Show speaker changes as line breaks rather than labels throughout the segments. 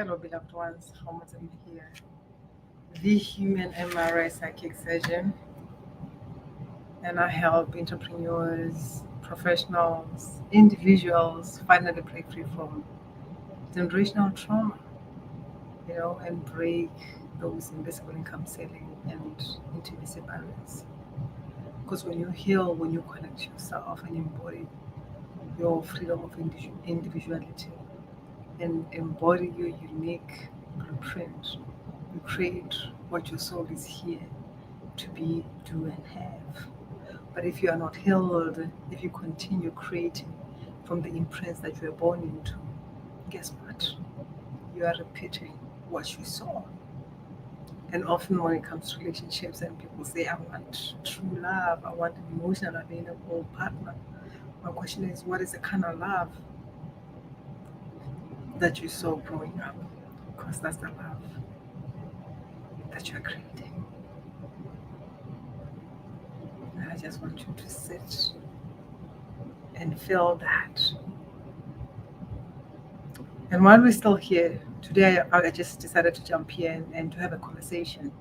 Hello, beloved ones. Hamilton here, the human MRI psychic surgeon, and I help entrepreneurs, professionals, individuals finally break free from generational trauma, and break those invisible income ceiling and intimacy barriers. Because when you heal, when you connect yourself and embody your freedom of individuality and embody your unique blueprint, you create what your soul is here to be, do, and have. But if you are not healed, if you continue creating from the imprints that you were born into, guess what? You are repeating what you saw. And often when it comes to relationships and people say, I want true love, I want an emotional available partner. My question is, what is the kind of love that you saw growing up? Because that's the love that you're creating. And I just want you to sit and feel that. And while we're still here, today I just decided to jump here and to have a conversation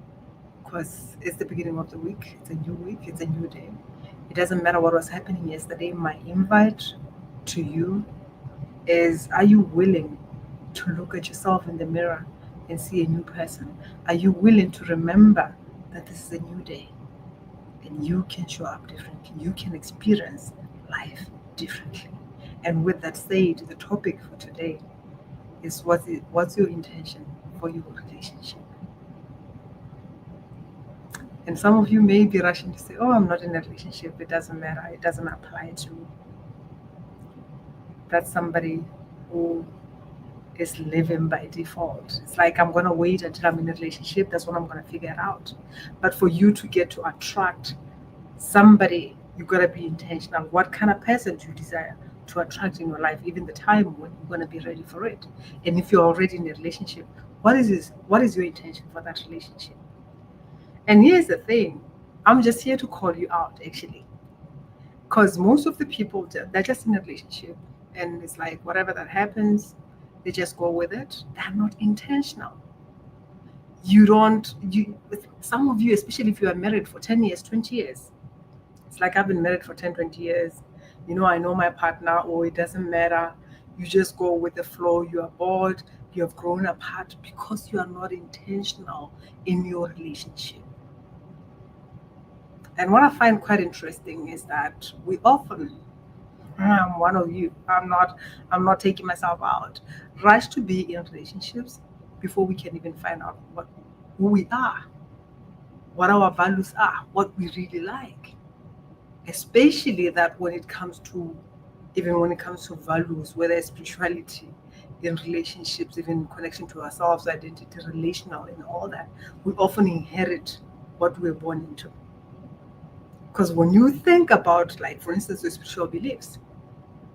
because it's the beginning of the week. It's a new week, it's a new day. It doesn't matter what was happening yesterday. My invite to you is, are you willing to look at yourself in the mirror and see a new person? Are you willing to remember that this is a new day and you can show up differently? You can experience life differently. And with that said, the topic for today is what's your intention for your relationship? And some of you may be rushing to say, oh, I'm not in a relationship, it doesn't matter, it doesn't apply to me. That's somebody who is living by default. It's like, I'm going to wait until I'm in a relationship, that's when I'm going to figure it out. But for you to get to attract somebody, you got to be intentional. What kind of person do you desire to attract in your life, even the time when you're going to be ready for it? And if you're already in a relationship, what is your intention for that relationship? And here's the thing, I'm just here to call you out, actually, because most of the people, they're just in a relationship and it's like whatever that happens, they just go with it. They're not intentional. Some of you, especially if you are married for 10 years, 20 years, it's like, I've been married for 10, 20 years. I know my partner, or it doesn't matter. You just go with the flow. You are bored. You have grown apart because you are not intentional in your relationship. And what I find quite interesting is that we often, I'm one of you, I'm not taking myself out, rush to be in relationships before we can even find out who we are, what our values are, what we really like. Especially that when it comes to values, whether it's spirituality, in relationships, even connection to ourselves, identity, relational, and all that, we often inherit what we're born into. Because when you think about, like, for instance, your spiritual beliefs,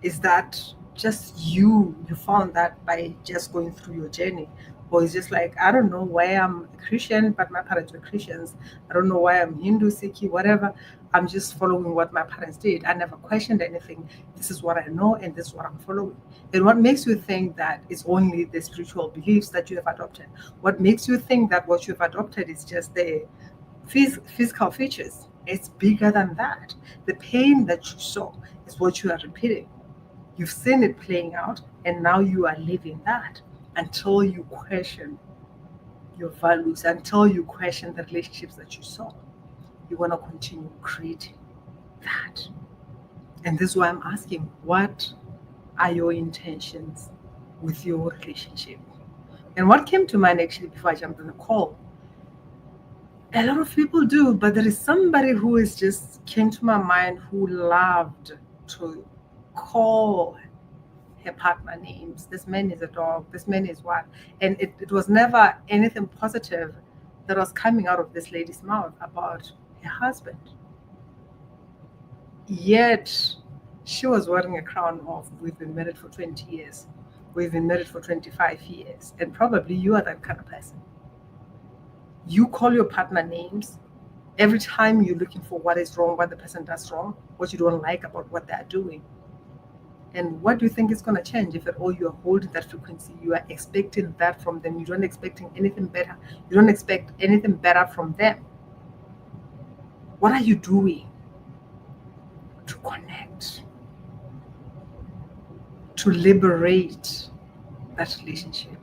is that just you found that by just going through your journey? Or it's just like, I don't know why I'm a Christian, but my parents were Christians. I don't know why I'm Hindu, Sikh, whatever. I'm just following what my parents did. I never questioned anything. This is what I know and this is what I'm following. And what makes you think that it's only the spiritual beliefs that you have adopted? What makes you think that what you've adopted is just the physical features? It's bigger than that. The pain that you saw is what you are repeating. You've seen it playing out, and now you are living that until you question your values, until you question the relationships that you saw. You want to continue creating that. And this is why I'm asking, what are your intentions with your relationship? And what came to mind, actually, before I jumped on the call, a lot of people do, but there is somebody who is just came to my mind who loved to call her partner names. This man is a dog. This man is what? And it was never anything positive that was coming out of this lady's mouth about her husband. Yet she was wearing a crown of, we've been married for 20 years. We've been married for 25 years. And probably you are that kind of person. You call your partner names every time you're looking for what is wrong, what the person does wrong, what you don't like about what they're doing. And what do you think is going to change if at all you are holding that frequency? You are expecting that from them. You don't expecting anything better. You don't expect anything better from them. What are you doing to connect, to liberate that relationship?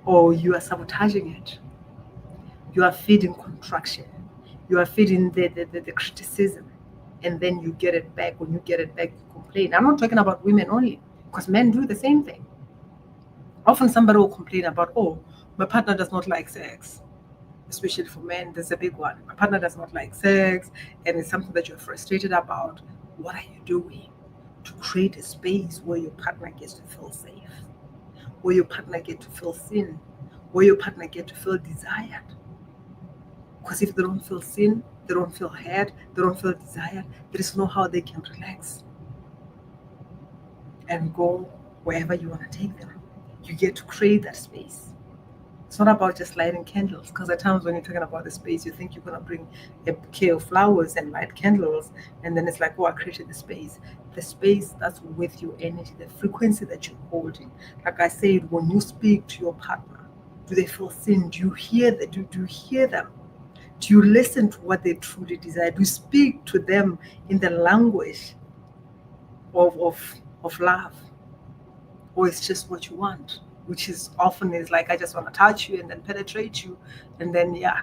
Or you are sabotaging it. You are feeding contraction. You are feeding the criticism. And then you get it back. When you get it back, you complain. I'm not talking about women only, because men do the same thing. Often somebody will complain about, oh, my partner does not like sex. Especially for men, there's a big one. My partner does not like sex, and it's something that you're frustrated about. What are you doing to create a space where your partner gets to feel safe, where your partner gets to feel seen, where your partner gets to feel desired? Because if they don't feel seen, they don't feel heard, they don't feel desired, there is no how they can relax and go wherever you want to take them. You get to create that space. It's not about just lighting candles, because at times when you're talking about the space, you think you're going to bring a bouquet of flowers and light candles, and then it's like, oh, I created the space. The space that's with your energy, the frequency that you're holding. Like I said, when you speak to your partner, do they feel seen? Do you hear that? Do you hear them? Do you listen to what they truly desire? Do you speak to them in the language of love? Or it's just what you want, which is often is like, I just want to touch you and then penetrate you, and then yeah.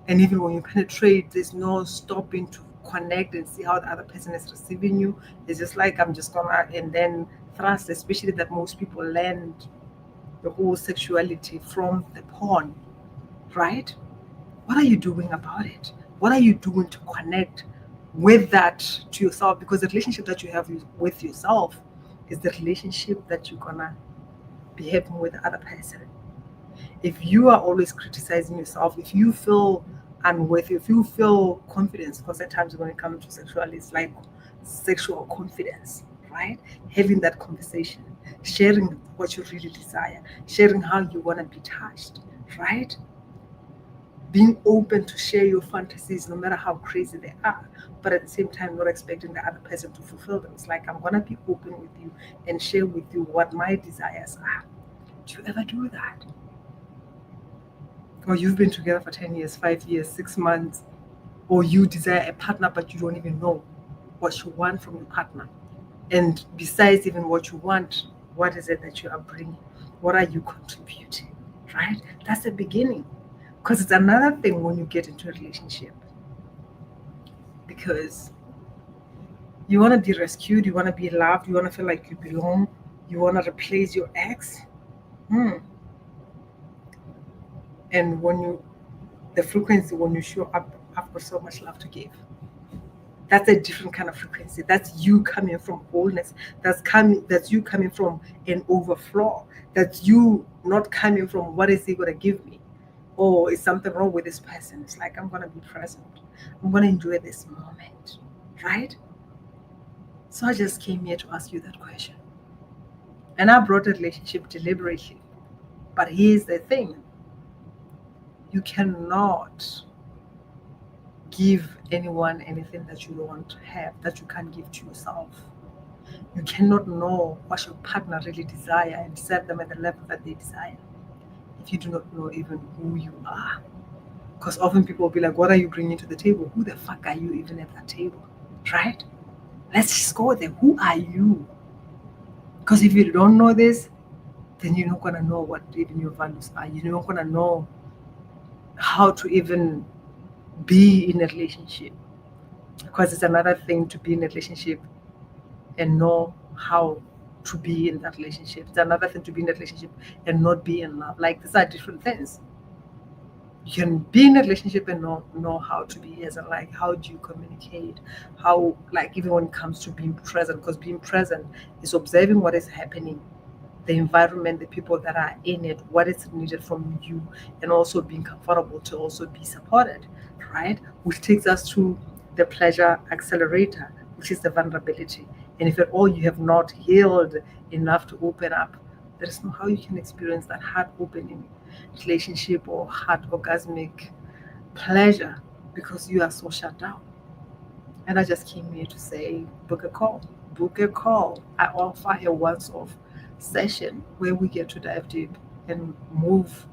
And even when you penetrate, there's no stopping to connect and see how the other person is receiving you. It's just like, I'm just gonna, and then thrust, especially that most people learn the whole sexuality from the porn, right? What are you doing about it? What are you doing to connect with that to yourself? Because the relationship that you have with yourself is the relationship that you're gonna be having with the other person. If you are always criticizing yourself, if you feel unworthy, if you feel confidence, because at times when it comes to sexuality, it's like sexual confidence, right? Having that conversation, sharing what you really desire, sharing how you want to be touched, right? Being open to share your fantasies, no matter how crazy they are, but at the same time, not expecting the other person to fulfill them. It's like, I'm going to be open with you and share with you what my desires are. Do you ever do that? Or you've been together for 10 years, 5 years, 6 months, or you desire a partner, but you don't even know what you want from your partner. And besides even what you want, what is it that you are bringing? What are you contributing, right? That's the beginning. Because it's another thing when you get into a relationship. Because you want to be rescued, you want to be loved, you want to feel like you belong, you want to replace your ex. And the frequency when you show up, I've got so much love to give. That's a different kind of frequency. That's you coming from wholeness. That's you coming from an overflow. That's you not coming from, what is he gonna give me? Or is something wrong with this person? It's like, I'm gonna be present. I'm gonna enjoy this moment. Right? So I just came here to ask you that question. And I brought a relationship deliberately. But here's the thing. You cannot give anyone anything that you don't have, that you can't give to yourself. You cannot know what your partner really desire and serve them at the level that they desire if you do not know even who you are. Because often people will be like, what are you bringing to the table? Who the fuck are you even at that table? Right? Let's just go there. Who are you? Because if you don't know this, then you're not going to know what even your values are. You're not going to know how to even be in a relationship. Because it's another thing to be in a relationship and know how to be in that relationship. It's another thing to be in a relationship and not be in love. Like, these are different things. You can be in a relationship and not know how to be, as in like, how do you communicate? How, like, even when it comes to being present, because being present is observing what is happening, the environment, the people that are in it, what is needed from you, and also being comfortable to also be supported, right? Which takes us to the pleasure accelerator, which is the vulnerability. And if at all you have not healed enough to open up, there is no how you can experience that heart opening relationship or heart orgasmic pleasure, because you are so shut down. And I just came here to say, book a call. Book a call. I offer a once off session where we get to dive deep and move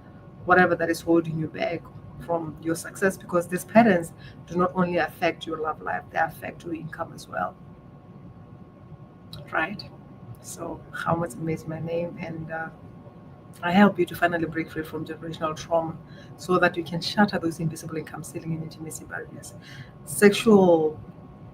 whatever that is holding you back from your success, because these patterns do not only affect your love life, they affect your income as well. Right? So, how much is my name? And I help you to finally break free from generational trauma so that you can shatter those invisible income ceiling and intimacy barriers. Sexual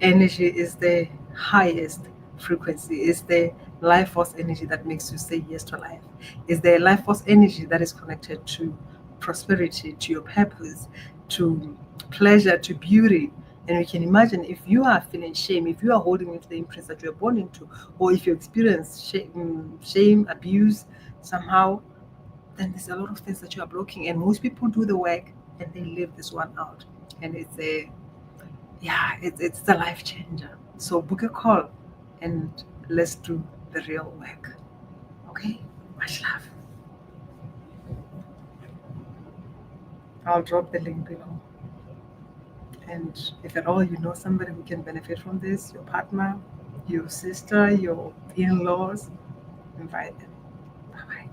energy is the highest frequency, is the life force energy that makes you say yes to life, is the life force energy that is connected to prosperity, to your purpose, to pleasure, to beauty. And we can imagine, if you are feeling shame, if you are holding into the imprints that you are born into, or if you experience shame, abuse somehow, then there's a lot of things that you are blocking. And most people do the work and they leave this one out. And it's a, yeah, it's the life changer. So book a call and let's do the real work. Okay? Much love. I'll drop the link below. And if at all you know somebody who can benefit from this, your partner, your sister, your in laws, invite them. Bye bye.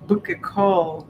Book a call.